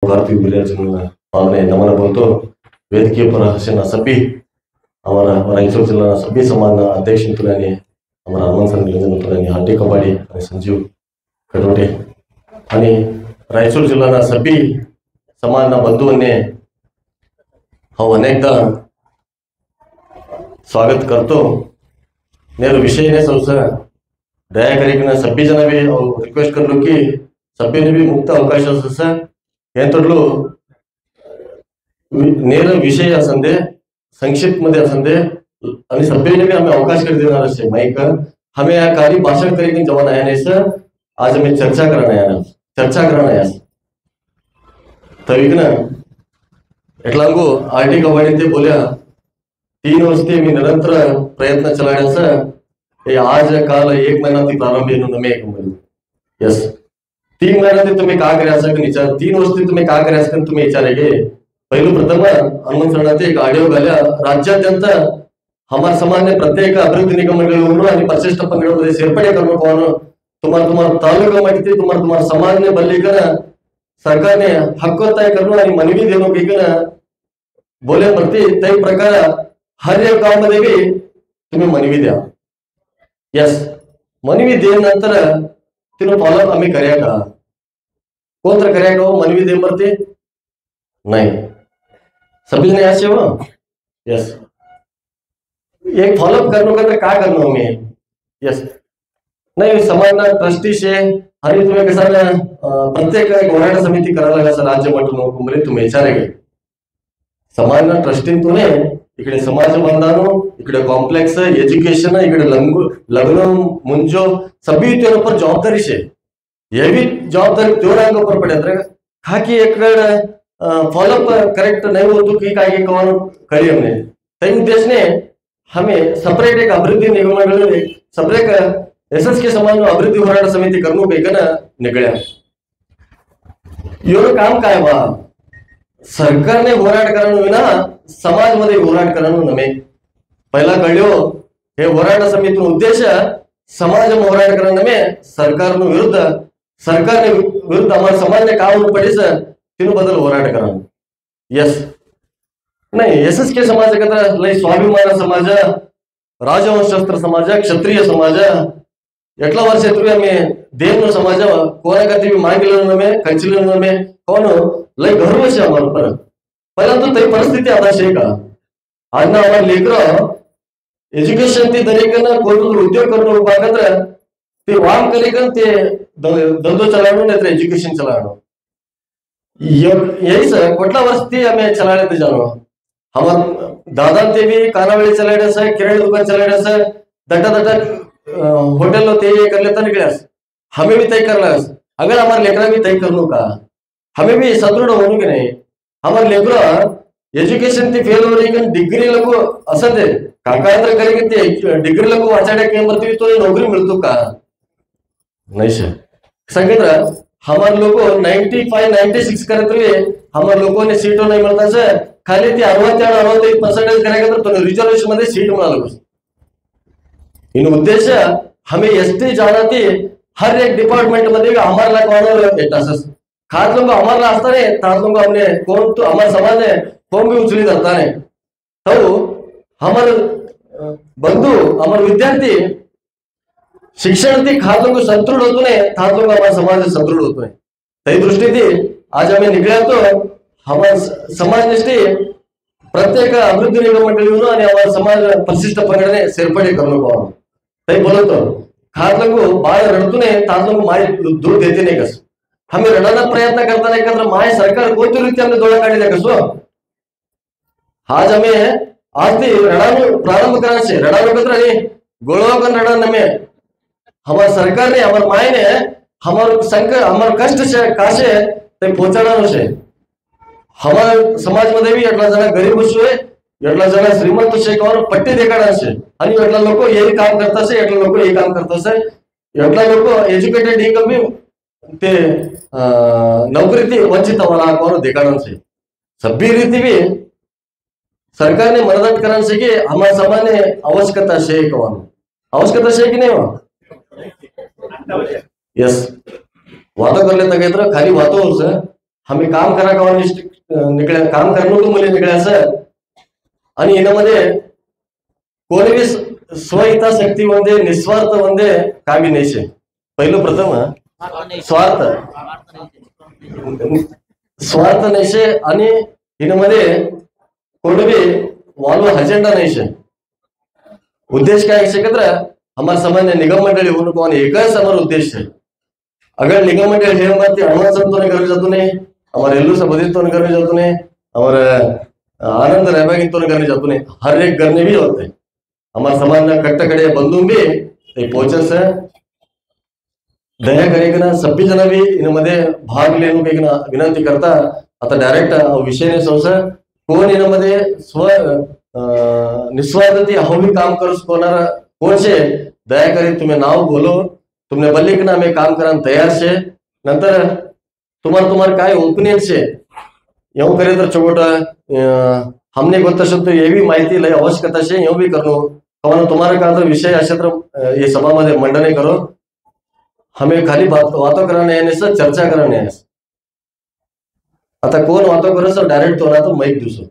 भारतीय विद्यार्थी नमन बोलतो वेदिके पर हसीन सभी रायचूर जिल्हा सभी समान अध्यक्ष हनुमान संघ हड्डी कबाडी संजीव कटोटे आणि रायचूर जिल्हा सभी समान बंधूंनी अनेकदा स्वागत करतो నేను विषय ने सर दया करी सभी जन भी रिक्वेस्ट कर लो कि सभी ने भी मुक्त अवकाश सर ಎಂತಡ್ಲು ನೇರ विषय असंदे संक्षिप्त मध्ये असंदे आणि सभ्य भी हमें अवकाश कर देना है माइक हमें यहाँ कार्य भाषण करेंगे जवान आया नहीं सर आज हमें चर्चा करना है तभी ना एटलांगू आरटी कबाडी ते बोलिया 3 वर्ष ते मी निरंतर प्रयत्न चलाड्याचा हे आज काल 1 महिना ती प्रारंभ नमे यस 3 महिना ते तुम्ही का करायचं की विचार 3 वर्ष ते तुम्ही का करायचं की तुम्ही विचारेगे पहिलं प्रथम हनुमान सणाचे एक ऑडिओ घाल्या राज्याद्यंत हमार समाज प्रत्येक अभिवृद्धी निगम मंडळ आणि परिशिष्ट पंगडमध्ये ಸೇರ್ಪಡೆ करಬೇಕು तुम्हारा तालुका माहिती तुम्हारा समाज ने बल्लीकर सरकार ने हक्कोताय करणं आणि मनवी देणं की बोले प्रति त्याही प्रकार हर एक गाव मध्ये भी तुम्ही मनवी द्या यस मनवी देनंतर तिनं फॉलोअप आम्ही करूया का कोण तर करूया का मनवी दे मरते नहीं सभी ने ऐसे हो यस एक फॉलोअप करने का क्या करना हमें यस नहीं समान ट्रस्टी से आणि तुम्ही कसं प्रत्येक होराटा समिती करायला लागला राज्य मटून तुम्ही विचारेगे समान ट्रस्टी तुने इकडे समाज बंधानो इकडे कॉम्प्लेक्स एजुकेशन इकडे लग्न मुंजो सभी तेरे ऊपर जवाबदारी से ये भी जवाबदारी जोर अंग ऊपर पड़े खाकी एक फॉलोअप करेक्ट नहीं हो तो की काय कौन करी हमने तय उद्देश्य ने हमें सेपरेट एक अभिवृद्धि निगम सेपरेट एसएस के समान अभिवृद्धि होराटा समिति करनो बेकन निकळ्या यो काम काय बा सरकारने होराट करणं विना समाज मध्ये होराट करणं नमे पहिला कळ्यो हे होराटा समितीનો उद्देश समाज होराट करणं नमे सरकारનો विरुद्ध हमारा समाज ने काम पडीस तीन बदल होराट करा यस नहीं एसएस के समाज कथा लई स्वाभिमान समाज राजवंशस्त्र समाज क्षत्रिय समाज एटला वर्ष आम्ही देवनो समाज कोणा कधी मागिलो नमे कंचिलो नमे कोण लई गर्व છે અમાર પર પરંતુ તે પરિસ્થિતિ આદા છે का આજના અમાર લેકરો एज्युकेशन ती दरेकना कोणतो उद्योग करणं उभाकत्र ते वाम करेकन ते धंदो चलावणं नाही एज्युकेशन चलावणं यही सर कोटला वर्ष ती हमें चलाने ते जानो हमार दादा ते भी कानावळी चलाडे से किराणा दुकान चलाडे से दटा होटल ते कर लेता निकले हमें भी तय करना अगर हमारे लेकरा भी तय करनो का हमें भी सदृढ़ होने के नहीं हमारे लेकरा एजुकेशन ती फेल हो रही है डिग्री लगो असं दे काकांतर करेंगे ते डिग्री लगो वाचाडे के मरती तो नौकरी मिळतो का नहीं सर संगीत हमारे लोगों 95-96 करते हुए हमारे लोगों ने सीटों नहीं मिलता सर खाली ती 68-69% करेगा तो रिजर्वेशन मध्ये सीट मिळालं इन उद्देश्य हमें एसटी जाना थी हर एक डिपार्टमेंट मध्ये हमारा कौन येता सर खास लोग हमारा असता ने तास लोग हमने कौन तो हमारे समाज ने कौन भी उचली जाता ने तो हमारे बंधु हमारे विद्यार्थी शिक्षण ती खास लोग सदृढ होतो ने तास लोग हमारा समाज सदृढ होतो ने तई दृष्टि थी आज हमें निकला तो हमारे समाज निष्ठी प्रत्येक अभिवृद्धी निगम मंडळीनं आणि हमारा समाज परिशिष्ट पंगडने सेर्पडे करलो को तई बोलतो खास लोग बाळ रडतूने तास लोग माय दूध देते नाही कस हमें रडायला प्रयत्न करताना एकत्र माय सरकार कोणत्या रीती हमने डोळा काढले कसो आज हमें आज ते रडानो प्रारंभ करायचे रडानो एकत्र आणि गोळवाकन रडा नमे हमारे सरकार ने हमारे माय ने हमारे संकट हमारे कष्ट से काशे ते पहुंचाडano છે हमारे समाज मध्ये भी એટલા જણા ગરીબ છે એટલા જણા શ્રીમંત છે કોણ પટ્ટી દેખાડા છે અને એટલા લોકો यही काम करता છે એટલા લોકો એ काम करता છે એટલા લોકો एज्युकेटेड ही कमी ते नौकरी वंचित होना कोण देखाडन છે सभी रीति भी सरकार ने मदद करन છે कि हमारा समाज ने आवश्यकता છે कोण आवश्यकता છે कि नहीं हो यस वातो करले तगेत्र खाली वातो होस हमें काम करा का निकळ्या काम करनो को मुले निकळ्या सर आणि इनामध्ये कोणी बी स्वहिताशक्ती मध्ये निस्वार्थ मध्ये कामी नाही शे. पहिलं प्रथम स्वार्थ स्वार्थ नाही शे आणि इनामध्ये कोणी बी वालो अजेंडा नाही शे. उद्देश काय है कत्र हमारे सामान्य निगम मंडली होने को एक हमारा उद्देश्य है. अगर निगम मंडल है हमारे हनुमान संतों ने करने जाते नहीं, हमारे एल्लू सबदित तो करने जाते नहीं, हमारे आनंद रहबागिन तो करने जाते नहीं, हर एक करने भी होते हैं. हमारे समाज में कट्टकड़े बंधु भी ते पोचस है दया करेगा सभी जना भी इनमध्ये भाग लेने की विनंती करता. आता डायरेक्ट विषय ने सोच कोण इनमध्ये स्व निस्वार्थी हम भी काम करू कोणारा कोण छे दया करी तुम्हें नाव बोलो तुमने बल्ली के नाम काम कराने तैयार छे. नंतर तुम्हार काय ओपिनियन छे एवं करे तर छोट हमने गोता शब्द ये भी माहिती लय आवश्यकता छे एवं भी करनो तुम्हारा का विषय असे तर ये सभा मध्ये मंडने करो. हमें खाली बातों कराने आने से चर्चा कराने आने. आता कोण बातों करे सर डायरेक्ट तो ना तो माइक दूसरो